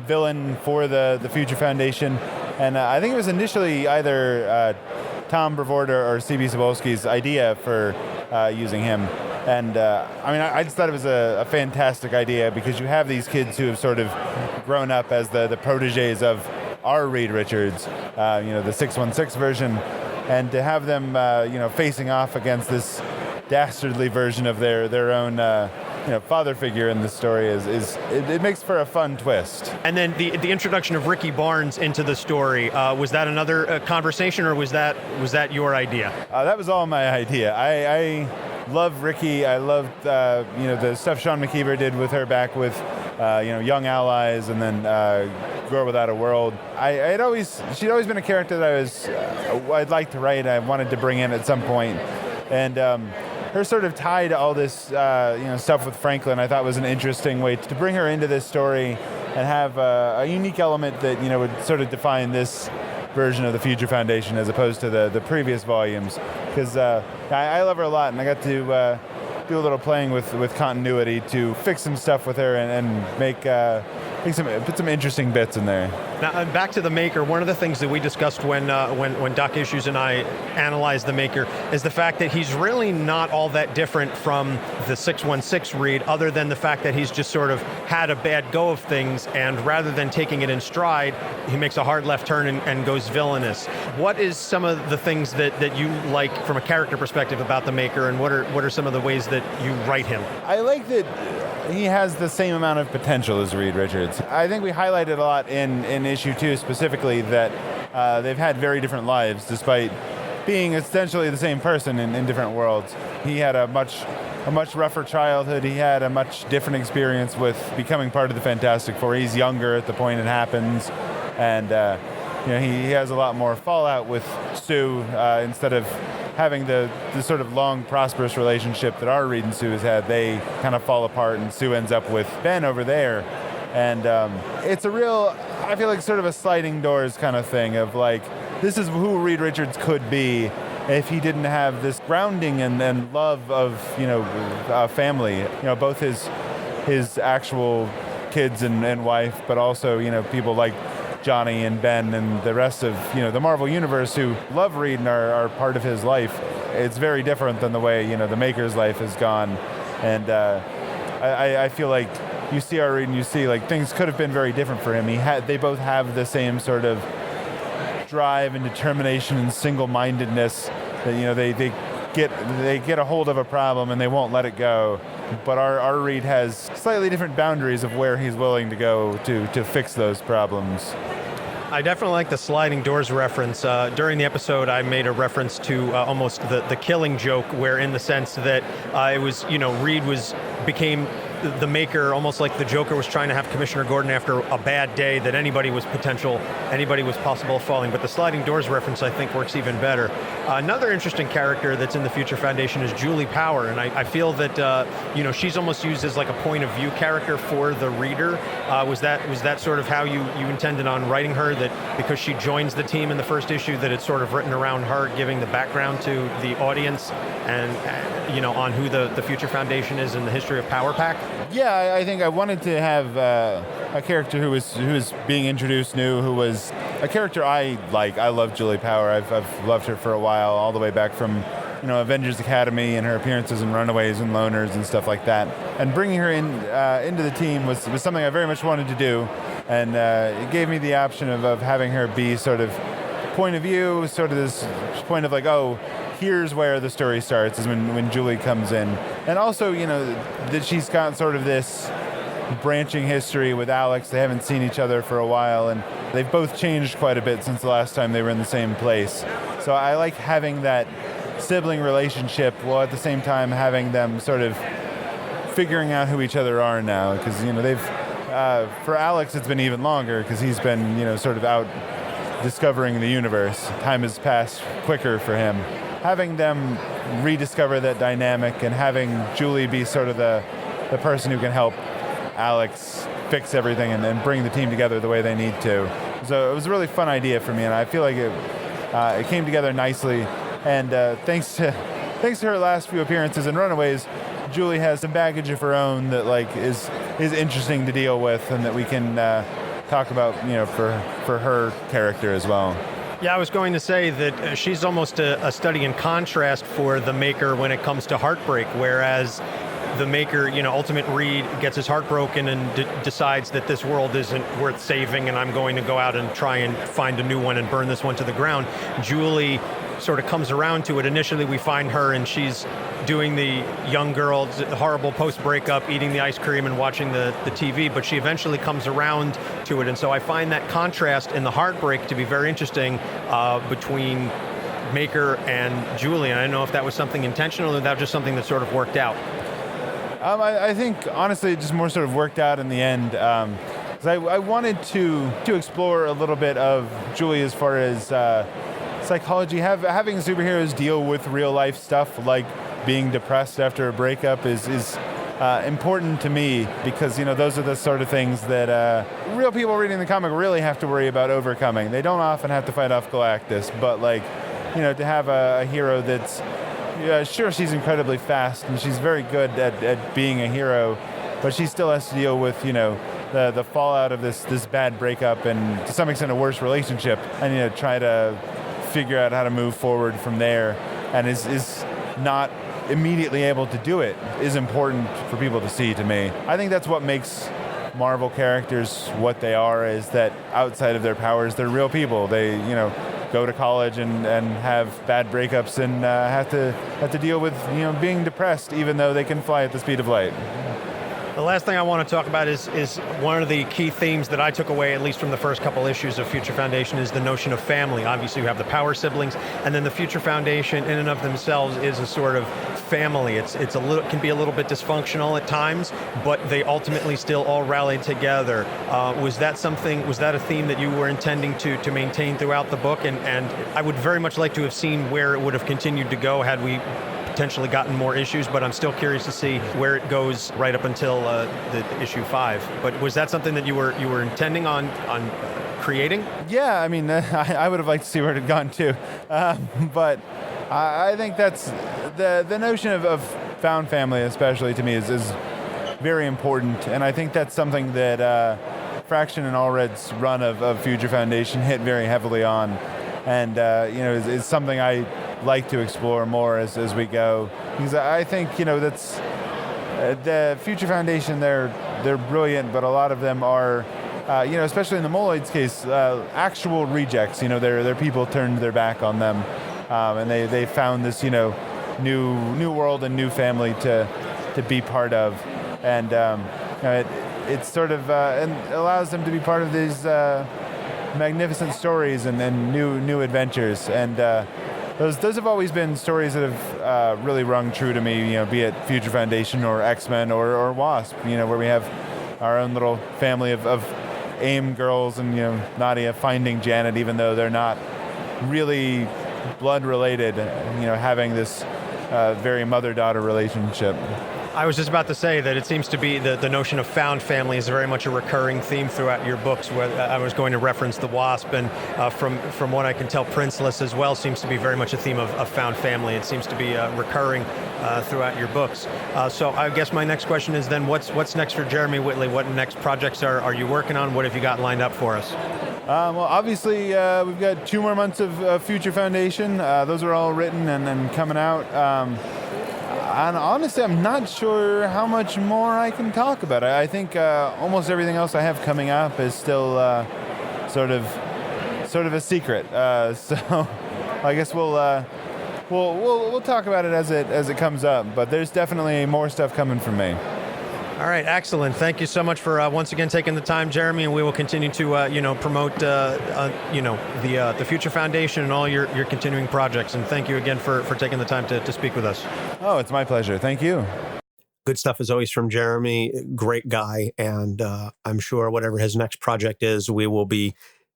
villain for the Future Foundation, and I think it was initially either Tom Brevoort or C.B. Cebulski's idea for using him. And I just thought it was a fantastic idea, because you have these kids who have sort of grown up as the proteges of our Reed Richards, the 616 version, and to have them, facing off against this dastardly version of their own, father figure in the story it makes for a fun twist. And then the introduction of Ricky Barnes into the story, was that another conversation, or was that your idea? That was all my idea. I love Ricky. I loved the stuff Sean McKeever did with her back with Young Allies, and then Girl Without a World. She'd always been a character that I'd like to write. I wanted to bring in at some point, and her sort of tie to all this stuff with Franklin, I thought was an interesting way to bring her into this story and have a unique element that would sort of define this version of the Future Foundation as opposed to the previous volumes, because I love her a lot, and I got to do a little playing with continuity to fix some stuff with her and put some interesting bits in there. Now, back to The Maker, one of the things that we discussed when Doc Issues and I analyzed The Maker is the fact that he's really not all that different from the 616 Reed, other than the fact that he's just sort of had a bad go of things, and rather than taking it in stride, he makes a hard left turn and goes villainous. What is some of the things that you like from a character perspective about The Maker, and what are some of the ways that you write him? I like that he has the same amount of potential as Reed Richards. I think we highlighted a lot in issue 2 specifically that they've had very different lives despite being essentially the same person in different worlds. He had a much rougher childhood. He had a much different experience with becoming part of the Fantastic Four. He's younger at the point it happens, and he has a lot more fallout with Sue instead of having the sort of long, prosperous relationship that our Reed and Sue has had. They kind of fall apart, and Sue ends up with Ben over there. And it's a real, I feel like, sort of a sliding doors kind of thing of like, this is who Reed Richards could be if he didn't have this grounding and love of, family, both his actual kids and wife, but also, people like Johnny and Ben and the rest of the Marvel Universe who love Reed and are part of his life. It's very different than the way the Maker's life has gone, and I feel like you see our Reed and you see like things could have been very different for him. They both have the same sort of drive and determination and single-mindedness that they get a hold of a problem and they won't let it go. But our Reed has slightly different boundaries of where he's willing to go to fix those problems. I definitely like the sliding doors reference. During the episode, I made a reference to almost the killing joke, where in the sense that it was, Reed became the Maker, almost like the Joker was trying to have Commissioner Gordon after a bad day, that anybody was possible of falling. But the sliding doors reference, I think, works even better. Another interesting character that's in the Future Foundation is Julie Power, and I feel that she's almost used as like a point of view character for the reader. Was that sort of how you intended on writing her, that because she joins the team in the first issue, that it's sort of written around her, giving the background to the audience and on who the Future Foundation is in the history of Power Pack? Yeah, I think I wanted to have a character who was being introduced new, who was a character I like. I love Julie Power. I've loved her for a while, all the way back from Avengers Academy and her appearances in Runaways and Loners and stuff like that. And bringing her into the team was something I very much wanted to do, and it gave me the option of having her be sort of point of view, sort of this point of like, oh, here's where the story starts, is when Julie comes in. And also, that she's got sort of this branching history with Alex. They haven't seen each other for a while, and they've both changed quite a bit since the last time they were in the same place. So I like having that sibling relationship, while at the same time having them sort of figuring out who each other are now. Because, they've, for Alex, it's been even longer, because he's been, sort of out discovering the universe. Time has passed quicker for him. Having them rediscover that dynamic and having Julie be sort of the person who can help Alex fix everything and bring the team together the way they need to. So it was a really fun idea for me, and I feel like it came together nicely. And thanks to her last few appearances in Runaways, Julie has some baggage of her own that is interesting to deal with, and that we can talk about for her character as well. Yeah, I was going to say that she's almost a study in contrast for the Maker when it comes to heartbreak, whereas the Maker, Ultimate Reed gets his heart broken and decides that this world isn't worth saving, and I'm going to go out and try and find a new one and burn this one to the ground. Julie sort of comes around to it. Initially, we find her and she's doing the young girl, horrible post-breakup, eating the ice cream and watching the TV, but she eventually comes around to it. And so I find that contrast in the heartbreak to be very interesting between Maker and Julie. And I don't know if that was something intentional or that was just something that sort of worked out. I think, honestly, it just more sort of worked out in the end. Because I wanted to explore a little bit of Julie as far as psychology. Having superheroes deal with real-life stuff like being depressed after a breakup is important to me, because those are the sort of things that real people reading the comic really have to worry about overcoming. They don't often have to fight off Galactus, but to have a hero that's sure, she's incredibly fast and she's very good at being a hero, but she still has to deal with the fallout of this bad breakup and to some extent a worse relationship, and try to figure out how to move forward from there, and is not immediately able to do it, is important for people to see. To me, I think that's what makes Marvel characters what they are, is that outside of their powers, they're real people. They go to college and have bad breakups and have to deal with being depressed, even though they can fly at the speed of light. The last thing I want to talk about is one of the key themes that I took away, at least from the first couple issues of Future Foundation, is the notion of family. Obviously, you have the Power siblings, and then the Future Foundation, in and of themselves, is a sort of family. It's can be a little bit dysfunctional at times, but they ultimately still all rallied together. Was that a theme that you were intending to maintain throughout the book? And I would very much like to have seen where it would have continued to go had we potentially gotten more issues, but I'm still curious to see where it goes right up until the issue 5. But was that something that you were intending on creating? Yeah, I mean, I would have liked to see where it had gone too, but I think that's the notion of found family, especially to me, is very important, and I think that's something that Fraction and Allred's run of Future Foundation hit very heavily on, and is something I like to explore more as we go, because I think that's the Future Foundation. They're brilliant, but a lot of them are, especially in the Moloids case, actual rejects. They're people turned their back on them, and they found this new world and new family to be part of, and it's sort of and allows them to be part of these magnificent stories and new adventures, and those have always been stories that have really rung true to me. Be it Future Foundation or X-Men or Wasp, where we have our own little family of AIM girls and Nadia finding Janet, even though they're not really blood related. Having this very mother-daughter relationship. I was just about to say that it seems to be the notion of found family is very much a recurring theme throughout your books. Where I was going to reference the Wasp, and from what I can tell, Princeless as well seems to be very much a theme of found family. It seems to be recurring throughout your books. So I guess my next question is then, what's next for Jeremy Whitley? What next projects are you working on? What have you got lined up for us? Well, obviously, we've got 2 more months of Future Foundation. Those are all written and coming out. And honestly, I'm not sure how much more I can talk about it. I think almost everything else I have coming up is still sort of a secret. So I guess we'll talk about it as it comes up. But there's definitely more stuff coming from me. All right, excellent. Thank you so much for once again taking the time, Jeremy, and we will continue to promote the Future Foundation and all your continuing projects. And thank you again for taking the time to speak with us. Oh, it's my pleasure. Thank you. Good stuff as always from Jeremy. Great guy, and I'm sure whatever his next project is, we will be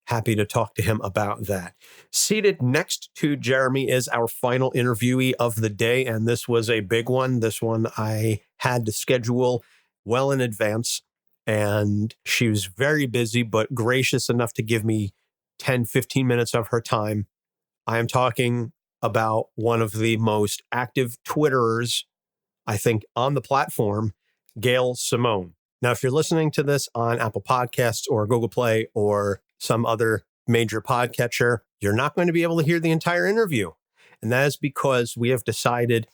happy to talk to him about that. Seated next to Jeremy is our final interviewee of the day, and this was a big one. This one I had to schedule well in advance, and she was very busy, but gracious enough to give me 10, 15 minutes of her time. I am talking about one of the most active Twitterers, I think, on the platform, Gail Simone. Now, if you're listening to this on Apple Podcasts or Google Play or some other major podcatcher, you're not going to be able to hear the entire interview. And that is because we have decided,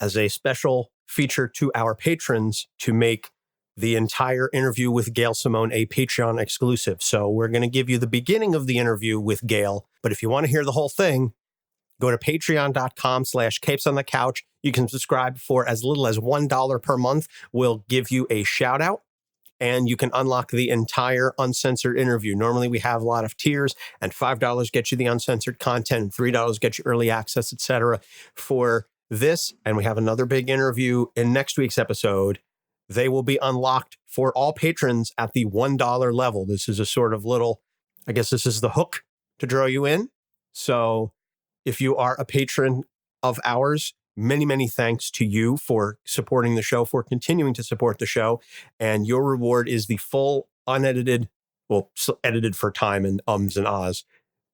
as a special feature to our patrons, to make the entire interview with Gail Simone a Patreon exclusive. So we're going to give you the beginning of the interview with Gail. But if you want to hear the whole thing, go to patreon.com/capesonthecouch. You can subscribe for as little as $1 per month. We'll give you a shout out, and you can unlock the entire uncensored interview. Normally we have a lot of tiers, and $5 gets you the uncensored content, and $3 gets you early access, etc. For this, and we have another big interview in next week's episode. They will be unlocked for all patrons at the $1 level. This is a sort of little, I guess this is the hook to draw you in. So if you are a patron of ours, many, many thanks to you for supporting the show, for continuing to support the show. And your reward is the full unedited, well, edited for time and ums and ahs,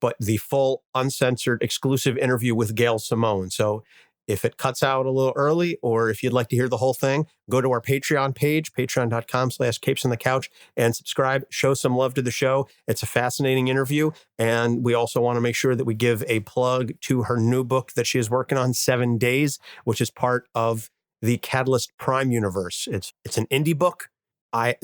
but the full uncensored exclusive interview with Gail Simone. So if it cuts out a little early, or if you'd like to hear the whole thing, go to our Patreon page, patreon.com/capesonthecouch, and subscribe. Show some love to the show. It's a fascinating interview. And we also want to make sure that we give a plug to her new book that she is working on, 7 Days, which is part of the Catalyst Prime universe. It's an indie book.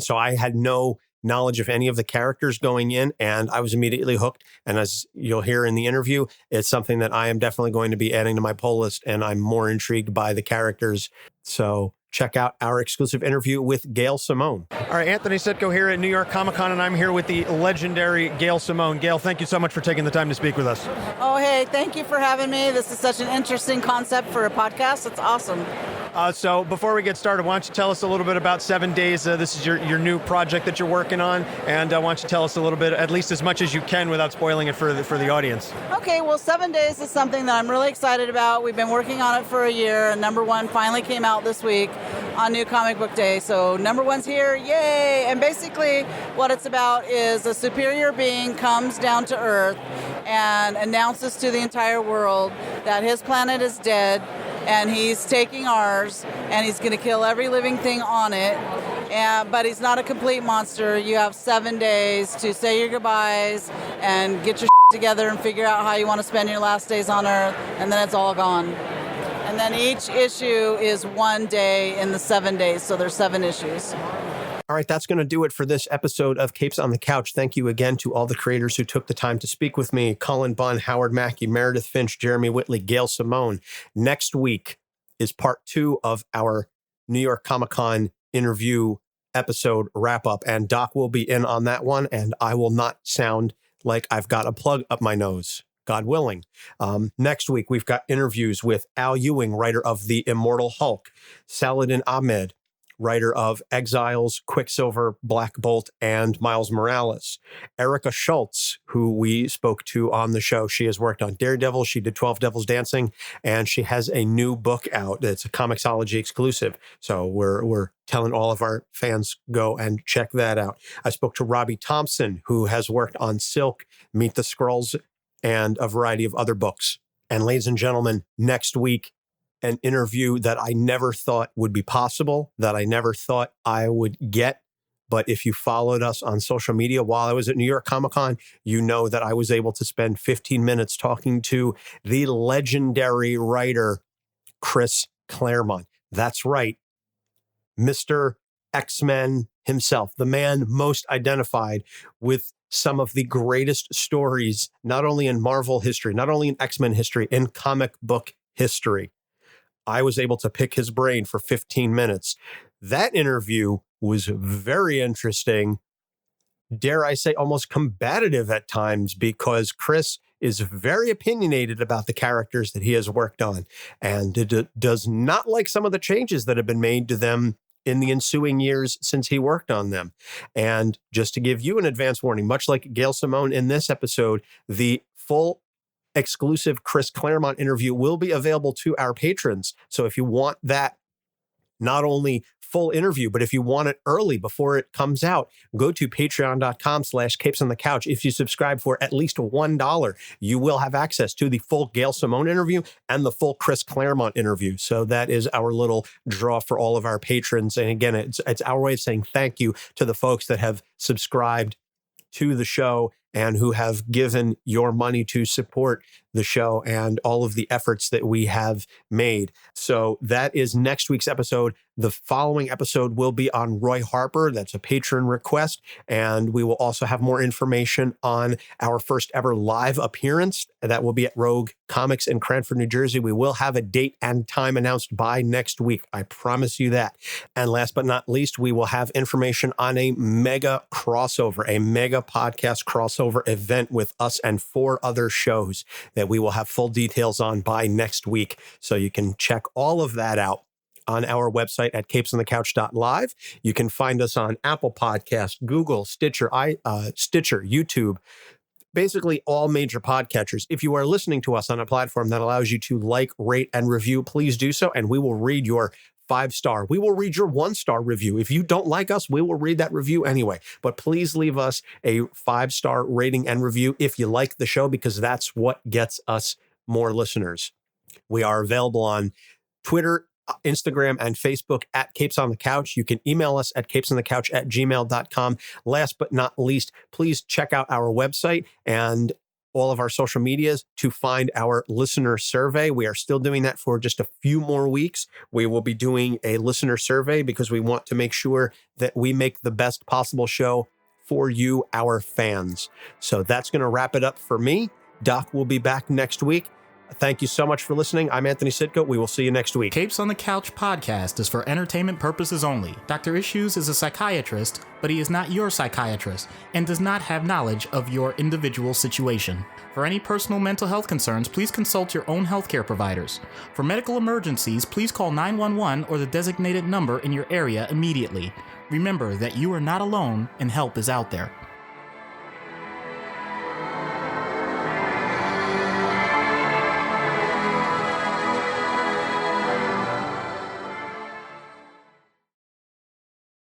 So I had no knowledge of any of the characters going in, and I was immediately hooked. And as you'll hear in the interview, it's something that I am definitely going to be adding to my pull list, and I'm more intrigued by the characters. So check out our exclusive interview with Gail Simone. All right, Anthony Sitko here at New York Comic Con, and I'm here with the legendary Gail Simone. Gail, thank you so much for taking the time to speak with us. Oh, hey, thank you for having me. This is such an interesting concept for a podcast. It's awesome. So before we get started, why don't you tell us a little bit about 7 Days? This is your new project that you're working on, and why don't you tell us a little bit, at least as much as you can, without spoiling it for the audience. Okay, well, 7 Days is something that I'm really excited about. We've been working on it for a year, and number 1 finally came out this week on New Comic Book Day. So number 1's here, yay! And basically what it's about is a superior being comes down to Earth and announces to the entire world that his planet is dead, and he's taking ours, and he's going to kill every living thing on it. But he's not a complete monster. You have 7 days to say your goodbyes and get your together and figure out how you want to spend your last days on Earth, and then it's all gone. And then each issue is 1 day in the 7 days, so there's 7 issues. All right, that's going to do it for this episode of Capes on the Couch. Thank you again to all the creators who took the time to speak with me. Cullen Bunn, Howard Mackie, Meredith Finch, Jeremy Whitley, Gail Simone. Next week is part 2 of our New York Comic Con interview episode wrap-up, and Doc will be in on that one, and I will not sound like I've got a plug up my nose, God willing. Next week, we've got interviews with Al Ewing, writer of The Immortal Hulk, Saladin Ahmed, writer of Exiles, Quicksilver, Black Bolt, and Miles Morales. Erica Schultz, who we spoke to on the show. She has worked on Daredevil. She did 12 Devils Dancing, and she has a new book out. It's a Comixology exclusive. So we're telling all of our fans, go and check that out. I spoke to Robbie Thompson, who has worked on Silk, Meet the Skrulls, and a variety of other books. And ladies and gentlemen, next week, an interview that I never thought would be possible, that I never thought I would get. But if you followed us on social media while I was at New York Comic Con, you know that I was able to spend 15 minutes talking to the legendary writer, Chris Claremont. That's right, Mr. X-Men himself, the man most identified with some of the greatest stories, not only in Marvel history, not only in X-Men history, in comic book history. I was able to pick his brain for 15 minutes. That interview was very interesting, dare I say almost combative at times, because Chris is very opinionated about the characters that he has worked on and does not like some of the changes that have been made to them in the ensuing years since he worked on them. And just to give you an advance warning, much like Gail Simone in this episode, the full exclusive Chris Claremont interview will be available to our patrons. So if you want that, not only full interview, but if you want it early before it comes out, go to patreon.com/capesonthecouch. If you subscribe for at least $1, you will have access to the full Gail Simone interview and the full Chris Claremont interview. So that is our little draw for all of our patrons. And again, it's our way of saying thank you to the folks that have subscribed to the show and who have given your money to support the show and all of the efforts that we have made. So that is next week's episode. The following episode will be on Roy Harper. That's a patron request. And we will also have more information on our first ever live appearance. That will be at Rogue Comics in Cranford, New Jersey. We will have a date and time announced by next week. I promise you that. And last but not least, we will have information on a mega crossover, a mega podcast crossover event with us and 4 other shows that we will have full details on by next week. So you can check all of that out on our website at capesonthecouch.live. You can find us on Apple Podcasts, Google, Stitcher, YouTube, basically all major podcatchers. If you are listening to us on a platform that allows you to like, rate, and review, please do so, and we will read your 5-star. We will read your 1-star review. If you don't like us, we will read that review anyway. But please leave us a 5-star rating and review if you like the show, because that's what gets us more listeners. We are available on Twitter, Instagram, and Facebook at Capes on the Couch. You can email us at capesonthecouch@gmail.com. Last but not least, please check out our website and all of our social medias to find our listener survey. We are still doing that for just a few more weeks. We will be doing a listener survey because we want to make sure that we make the best possible show for you, our fans. So that's going to wrap it up for me. Doc will be back next week. Thank you so much for listening. I'm Anthony Sitko. We will see you next week. Capes on the Couch podcast is for entertainment purposes only. Dr. Issues is a psychiatrist, but he is not your psychiatrist and does not have knowledge of your individual situation. For any personal mental health concerns, please consult your own healthcare providers. For medical emergencies, please call 911 or the designated number in your area immediately. Remember that you are not alone and help is out there.